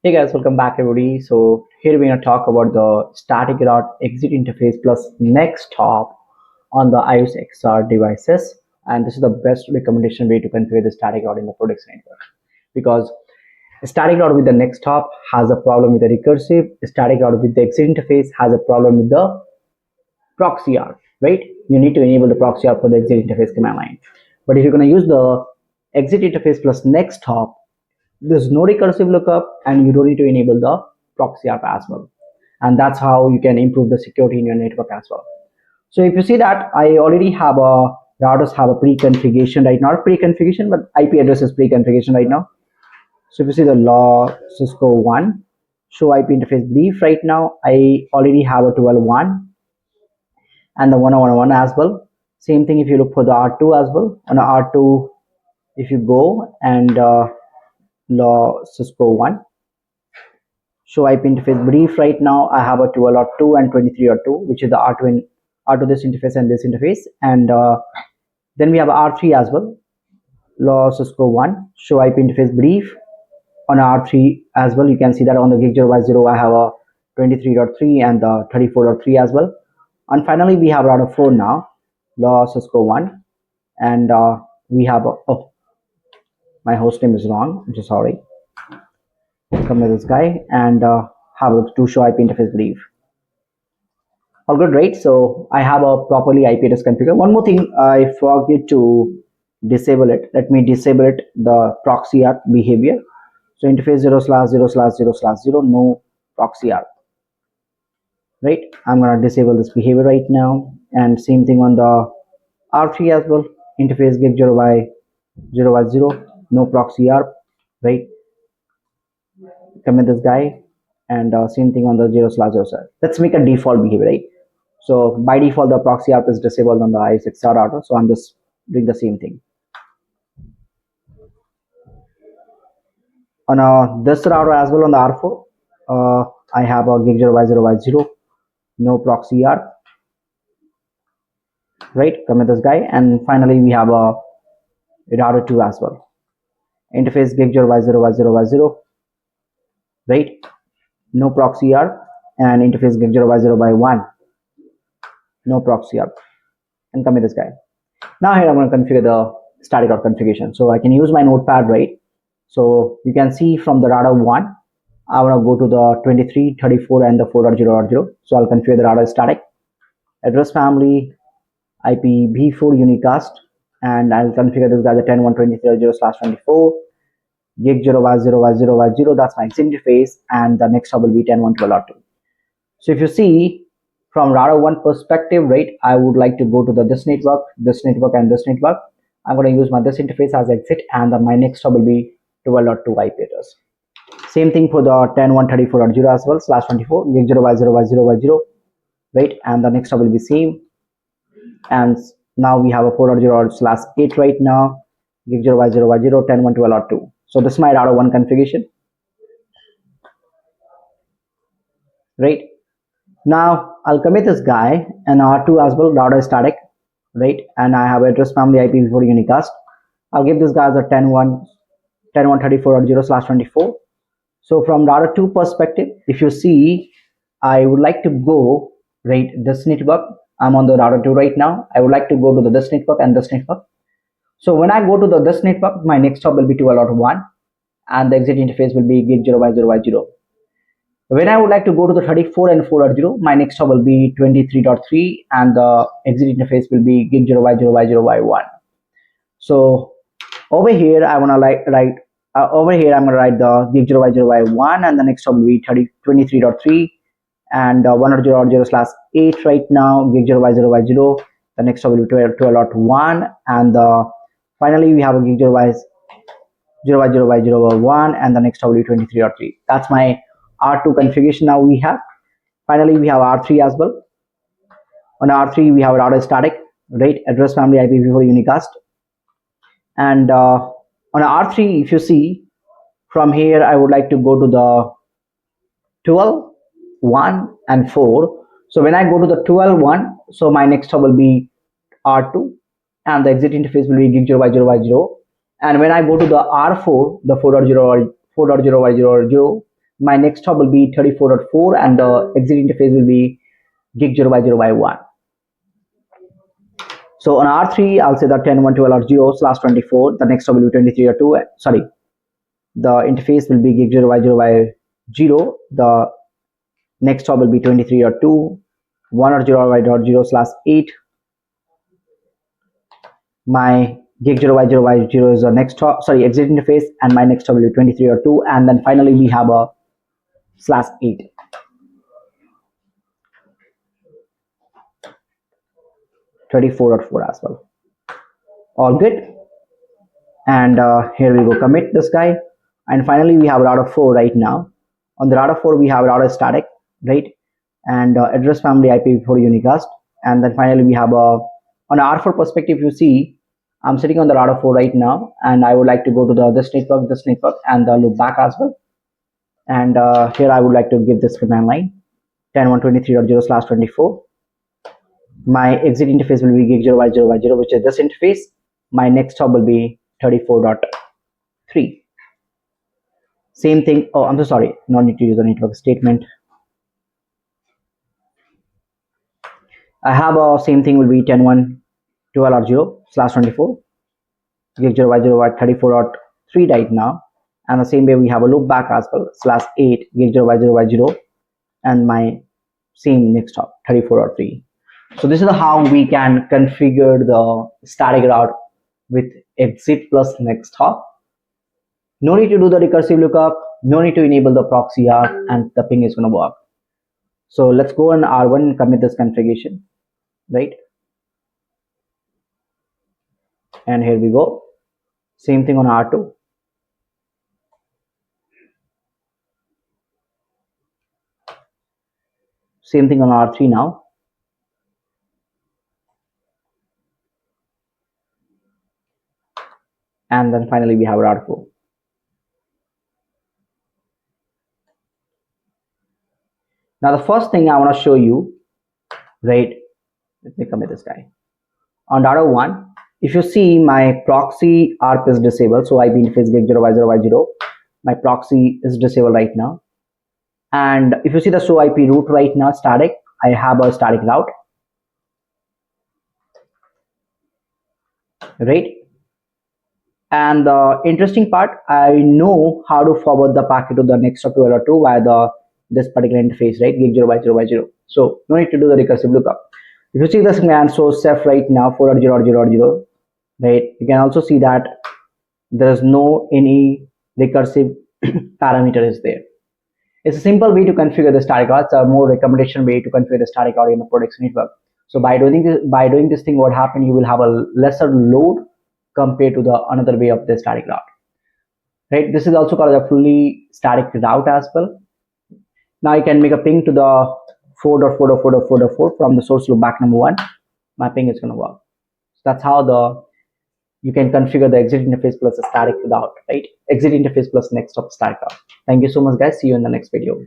Hey guys, welcome back everybody. So here we're going to talk about the static route exit interface plus next hop on the iOS XR devices. And this is the best recommendation way to configure the static route in the production network. Because a static route with the next hop has a problem with the recursive. A static route with the exit interface has a problem with the proxy route, right? You need to enable the proxy route for the exit interface command line. But if you're going to use the exit interface plus next hop, there's no recursive lookup and you don't need to enable the proxy app as well, and that's how you can improve the security in your network as well. So if you see that I already have a routers have a pre-configuration right now, not pre-configuration but IP address is pre-configuration right now. So if you see the law Cisco 1 show IP interface brief, right now I already have a 12.1 and the 101.1 as well. Same thing if you look for the R2 as well. On a R2, if you go and law Cisco 1 show IP interface brief, right now I have a 12.2 and 23.2, which is the R2 this interface and this interface, and then we have R3 as well. Law Cisco 1 show IP interface brief on R3 as well. You can see that on the gig 0 by 0 I have a 23.3 and the 34.3 as well. And finally we have router 4 now, law Cisco 1, and we have a, oh, my host name is wrong, I'm just sorry. Come with this guy and have a to show IP interface brief. All good, right? So I have a properly IP address configured. One more thing, I forget to disable it. Let me disable it, the proxy ARP behavior. So interface 0/0/0/0/0, no proxy ARP. Right? I'm gonna disable this behavior right now, and same thing on the R3 as well. Interface gig 0 by 0, no proxy ARP. Right? Commit this guy, and same thing on the 0/0. Let's make a default behavior, right? So by default the proxy ARP is disabled on the iOS XR router, so I'm just doing the same thing on this router as well. On the R4 I have a gig 0 by 0, no proxy ARP, right? Commit this guy, and finally we have a router 2 as well. Interface gig 0 by 0, right? No proxy ARP, and interface gig 0 by 1, no proxy ARP, and commit this guy. Now here I'm going to configure the static route configuration. So I can use my notepad, right? So you can see from the router 1, I want to go to the 23, 34 and the 4.0.0. So I'll configure the router static. Address family, IPv4 unicast, and I'll configure this guy the 10.1.23.0/24. Gig 0 by 0, that's my exit interface, and the next hub will be 10.1.12.2. So if you see from router 1 perspective, right, I would like to go to this network, and this network. I'm going to use my this interface as exit, and my next hub will be 12.2 IP address. Same thing for the 10.1.34.0 as well /24 gig 0 by 0, right, and the next hub will be same. And now we have a 4.0/8 right now, gig 0 by 0, 10.1.12.2. So this is my router 1 configuration, right? Now I'll commit this guy and R2 as well, router static, right? And I have address family IPv4 unicast. I'll give this guy as a 10.1.34.0/24. So from router 2 perspective, if you see, I would like to go, right, this network. I'm on the router 2 right now. I would like to go to this network and this network. So when I go to this network, my next hop will be 12.1 and the exit interface will be gig 0 by 0. When I would like to go to the 34 and 4.0, my next hop will be 23.3 and the exit interface will be gig 0 by 1. So over here I want to write over here I'm going to write the gig 0 by 1, and the next hop will be 23.3 and 1.0.0/8 right now, gig 0 by 0. The next hop will be 12.1, and finally we have a gig 0 by 1, and the next hop will be 23.3. That's my R2 configuration. Now we have finally we have R3 as well. On R3 we have router static, right, address family IPv4 unicast, and on R3 if you see from here I would like to go to the 12, 1 and 4. So when I go to the 12.1, so my next hub will be R2 and the exit interface will be gig 0 by 0. And when I go to the R4, the 4.0 by 0, My next hop will be 34.4 and the exit interface will be gig 0 by 0 by 1. So on R3, I'll say that 10.112.0/24. The next hop will be 23.2. Sorry, the interface will be gig 0 by 0 by 0. The next hop will be 23.2. 1.0 by 0/8. My gig 0 by 0 by 0 is the next hop, sorry, exit interface, and my next hop will be 23.2. And then finally we have a /8. 34.4 as well. All good. And here we go, commit this guy. And finally we have router 4 right now. On the router 4 we have router static, right? And address family IPv4 unicast. And then finally we have a, on R4 perspective, you see I'm sitting on the router 4 right now, and I would like to go to the this network, and the loop back as well. And here I would like to give this command line 10.123.0/24. My exit interface will be gig 0 by 0 by 0, which is this interface. My next hop will be 34.3. Same thing. Oh, I'm so sorry. No need to use the network statement. I have a same thing will be 10.112.0/24. Gig 0 by 0 by 34.3 right now. And the same way we have a loop back as well /8 gig 0 by 0 by 0. And my same next hop 34.3. So this is how we can configure the static route with exit plus next hop. No need to do the recursive lookup, no need to enable the proxy arc, and the ping is going to work. So let's go on R1 and commit this configuration, right? And here we go. Same thing on R2. Same thing on R3 now. And then finally we have R4. Now the first thing I want to show you, right? Let me commit this guy. On data 1, if you see my proxy ARP is disabled, so IP interface gig 0 by 0 by 0, my proxy is disabled right now. And if you see the show IP route right now static, I have a static route, right? And the interesting part, I know how to forward the packet to the next hop to LR2 via this particular interface, right? Gig 0 by 0 by 0. So no need to do the recursive lookup. If you see this command source ceph right now 4.0.0.0, right? You can also see that there is no any recursive parameter is there. It's a simple way to configure the static route. It's a more recommendation way to configure the static route in the production network. So by doing this thing, what happened? You will have a lesser load compared to the another way of the static route, right? This is also called a fully static route as well. Now you can make a ping to the 4.4.4.4.4 from the source loop back number 1. My ping is going to work. So that's how you can configure the exit interface plus a static route, right? Exit interface plus next hop static route. Thank you so much, guys. See you in the next video.